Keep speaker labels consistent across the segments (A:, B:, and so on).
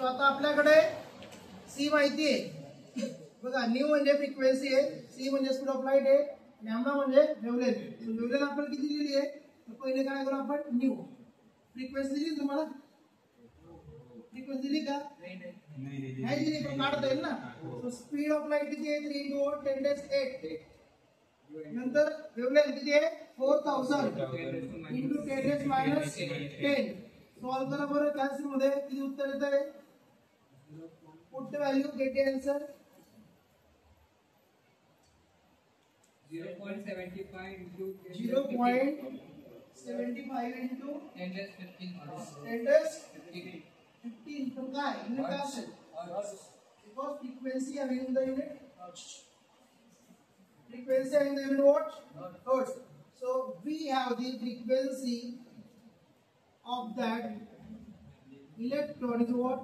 A: आता आपल्याकडे सी माहिती आहे बघा. न्यू म्हणजे फ्रिक्वेन्सी आहे, सी म्हणजे स्पीड ऑफ लाईट आहे, लॅम्बडा म्हणजे वेव्हलेंथ. वेव्हलेंथ आपण किती दिली आहे तर पहिले काय करू आपण न्यू. फ्रिक्वेन्सी दिली तुम्हाला, फ्रिक्वेन्सी दिली का नाही दिली पण काढता येईल ना. सो स्पीड ऑफ लाईट किती आहे 3 × 10⁸. नंतर वेव्हलेंथ किती आहे 4000 × 10⁻10. सॉल्व करा बरं क्लास मध्ये किती उत्तर येत आहे. Put the value get the answer.
B: 0.75 into
A: 0.75 into 10⁻15. पण काय युनिट काय असेल बिकॉज फ्रिक्वेन्सी आहे in the unit frequency in the unit what? Hertz. So we have the frequency of that electron is what?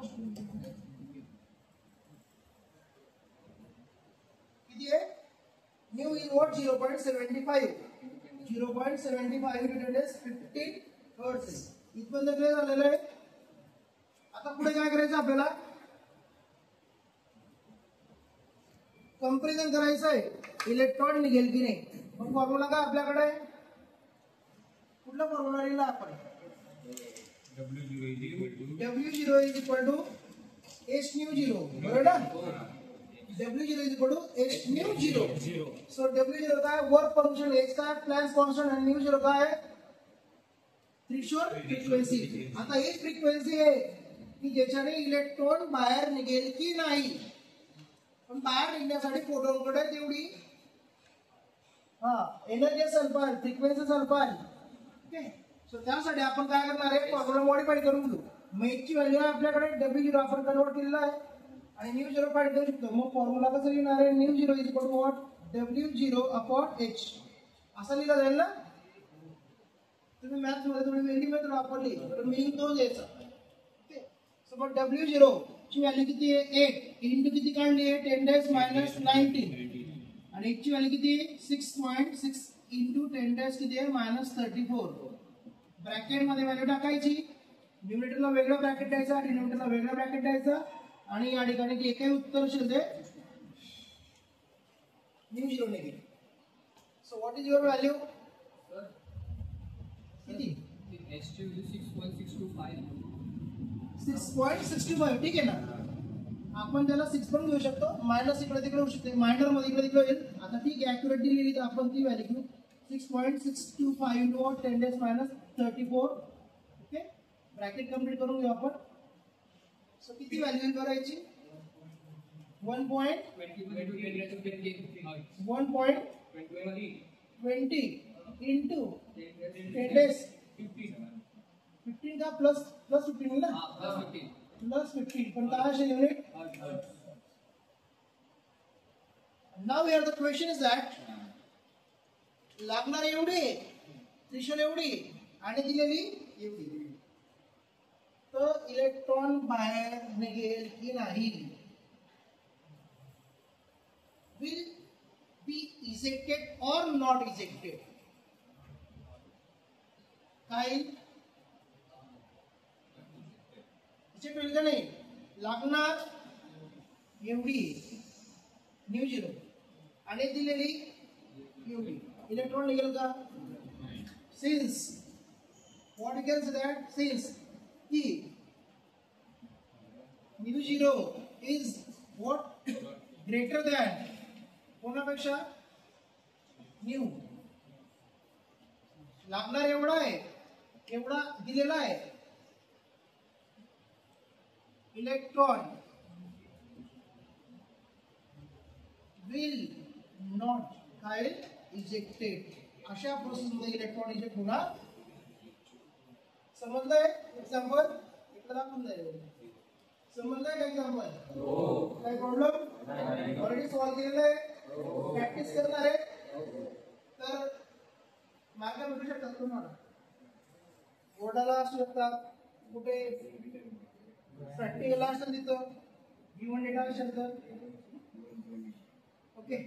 A: Mu is what? 0.75. 0.75 into 10⁻15 hertz. इथपर्यंत clear झालेलं आहे. आता पुढे काय करायचं आपल्याला कंपॅरिझन करायचं आहे इलेक्ट्रॉन निघेल की नाही. पण फॉर्म्युला काय आपल्याकडे कुठला फॉर्म्युला लिहिला आपण W0 is equal to h nu 0 बरोबर ना. W0 is equal to h nu 0. So W0 काय वर्क फंक्शन, h काय प्लॅंक्स कॉन्स्टंट आणि nu 0 काय थ्रेशोल्ड फ्रिक्वेन्सी. आता ही फ्रिक्वेन्सी आहे की ज्याच्याने इलेक्ट्रॉन बाहेर निघेल की नाही. पण बाहेर निघण्यासाठी फोटॉनकडे तेवढी एनर्जी असेल पण फ्रिक्वेन्सी असेल पण. ओके सो त्यासाठी आपण काय करणार आहे फॉर्म्युला मॉडिफाय करून घेऊ. मग ची व्हॅल्यू आहे आपल्याकडे W0 आपण कन्वर्ट केलेला आहे आणि nu 0 फाइंड करू शकतो. मग फॉर्म्युला कसं लिहिणार आहे nu 0 is equal to what W0 upon h असं लिहिलं जाईल ना. तुम्ही मॅथ्स मध्ये थोडी वेगळी मेथड वापरली तर मीनिंग तोच यायचा. ओके सो मग W0 ची व्हॅल्यू किती आहे 8 इंटू किती काढली आहे 10⁻19 आणि h ची व्हॅल्यू किती आहे 6.6 इंटू 10 किती आहे -34. ब्रॅकेट मध्ये व्हॅल्यू टाकायची, न्यूमरेटरला वेगळा ब्रॅकेट द्यायचा, डिनोमिनेटरला वेगळा ब्रॅकेट द्यायचा आणि या ठिकाणी जे काही उत्तर असेल ते nu 0 निघेल. So what is your value किती
B: h2 is 6.625.
A: 6.65 ठीक आहे ना. आपण त्याला 6 पण घेऊ शकतो, मायनस इकडे तिकडे होऊ शकते, मायनर मध्ये इकडे तिकडे होईल. आता ठीक आहे ॲक्युरेट दिलेली तर आपण ती व्हॅल्यू घेऊ 6.625 into 10⁻34. ओके ब्रॅकेट कंप्लीट करून घेऊ आपण. सो किती व्हॅल्यू करायची 1.20 into 10⁻15 का प्लस 15 ना प्लस 15 पण काय असेल unit. Now here the question is that लागणार एवढी थ्रेशोल्ड एवढी आणि दिलेली एवढी तर इलेक्ट्रॉन बाहेर निघेल की नाही. विल बी इजेक्टेड और नॉट इजेक्टेड काय इजेक्ट होईल का नाही. लागणार एवढी nu 0 आणि दिलेली एवढी इलेक्ट्रॉन निघेल का. Since what you can say that since की nu 0 is what greater than कोणापेक्षा न्यू. लागणार एवढा आहे एवढा दिलेला आहे. इलेक्ट्रॉन विल नॉट काय इजेक्टेड. अशा प्रोसेस मध्ये इलेक्ट्रॉन इजेक्ट होणार. समजलंय. एक्झाम्पल इकडे दाखवून जाईल. समजलंय का एक्झाम्पल काय प्रॉब्लेम ऑलरेडी सॉल्व केलेलं आहे. प्रॅक्टिस करणार आहे तर मार्क भेटू शकतात तुम्हाला. बोर्डाला असू शकतात कुठे प्रॅक्टिकलला असेल तिथं गिव्हन डेटा असेल तर. ओके